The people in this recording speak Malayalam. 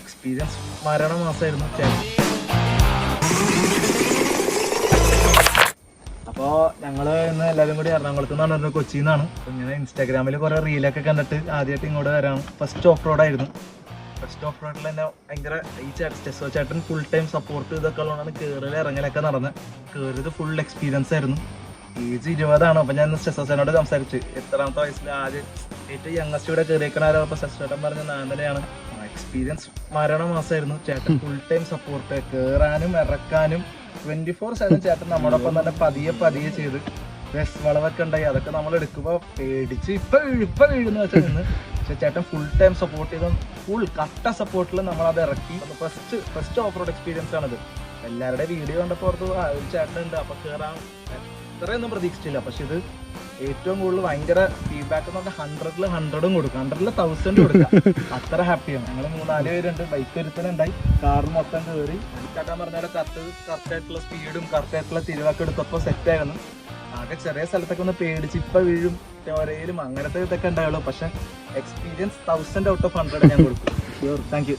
എക്സ്പീരിയൻസ് മരണ മാസമായിരുന്നു ചേട്ടൻ. അപ്പോൾ ഞങ്ങൾ ഇന്ന് എല്ലാവരും കൂടി എറണാകുളത്ത് നിന്നാണ് വരുന്നത്, കൊച്ചിയിൽ നിന്നാണ്. ഇങ്ങനെ ഇൻസ്റ്റാഗ്രാമിൽ കുറേ റീലൊക്കെ കണ്ടിട്ട് ആദ്യമായിട്ട് ഇങ്ങോട്ട് വരാണ്. ഫസ്റ്റ് ഓഫ് റോഡായിരുന്നു. ഫസ്റ്റ് ഓഫ് റോഡിൽ തന്നെ ഭയങ്കര ഈ ടെസ്റ്റോ ചേട്ടൻ ഫുൾ ടൈം സപ്പോർട്ട് ഇതൊക്കെ ഉള്ളതാണ് കയറൽ ഇറങ്ങലൊക്കെ നടന്നത്. കയറിയത് ഫുൾ എക്സ്പീരിയൻസ് ആയിരുന്നു. ഏജ് 20ആണ്. അപ്പം ഞാൻ ടെസ്റ്റോ ചേട്ടനോട് സംസാരിച്ച് എത്രാമത്തെ വയസ്സിൽ ആദ്യം ഏറ്റവും യങ്ങസ്റ്റ് ഇവിടെ കയറിയേക്കണാരോ. അപ്പോൾ ടെസ്റ്റോ ചേട്ടൻ പറഞ്ഞ 4 എക്സ്പീരിയൻസ് മരണ മാസമായിരുന്നു. ചേട്ടൻ ഫുൾ ടൈം സപ്പോർട്ട്, കയറാനും ഇറക്കാനും 24/7 ചേട്ടൻ നമ്മോടൊപ്പം തന്നെ പതിയെ ചെയ്ത് ബസ് വളവൊക്കെ ഉണ്ടായി. അതൊക്കെ നമ്മൾ എടുക്കുമ്പോൾ പേടിച്ച് ഇപ്പൊ വീഴുന്ന വെച്ചാൽ നിന്ന്. പക്ഷെ ചേട്ടൻ ഫുൾ ടൈം സപ്പോർട്ട് ചെയ്ത് ഫുൾ കട്ട സപ്പോർട്ടിൽ നമ്മളത് ഇറക്കി. ഫസ്റ്റ് ഓഫ് റോഡ് എക്സ്പീരിയൻസ് ആണത്. എല്ലാവരുടെ വീഡിയോ കണ്ടപ്പോൾ ഓർത്ത് ഒരു ചേട്ടനുണ്ട് അപ്പോൾ കയറാൻ ഇത്രയൊന്നും പ്രതീക്ഷിച്ചില്ല. പക്ഷെ ഇത് ഏറ്റവും കൂടുതൽ ഭയങ്കര ഫീഡ്ബാക്ക് എന്ന് പറഞ്ഞാൽ 100ൽ 100 കൊടുക്കാം, 100ൽ 1000 കൊടുക്കാം. അത്ര ഹാപ്പിയാണ്. ഞങ്ങൾ 3-4 പേരുണ്ട്. ബൈക്ക് ഒരുത്തനുണ്ടായി, കാറിൽ മൊത്തം കയറി. ചേട്ടാൻ പറഞ്ഞാൽ കറക്റ്റായിട്ടുള്ള സ്പീഡും കറക്റ്റായിട്ടുള്ള തിരിവൊക്കെ എടുത്തപ്പോൾ സെറ്റായിരുന്നു. ആകെ ചെറിയ സ്ഥലത്തൊക്കെ ഒന്ന് പേടിച്ച് ഇപ്പം വീഴും ചോരയിലും അങ്ങനത്തെ ഇതൊക്കെ ഉണ്ടായുള്ളൂ. പക്ഷെ എക്സ്പീരിയൻസ് 1000 ഔട്ട് ഓഫ് 100 ഞാൻ കൊടുക്കും. Thank you.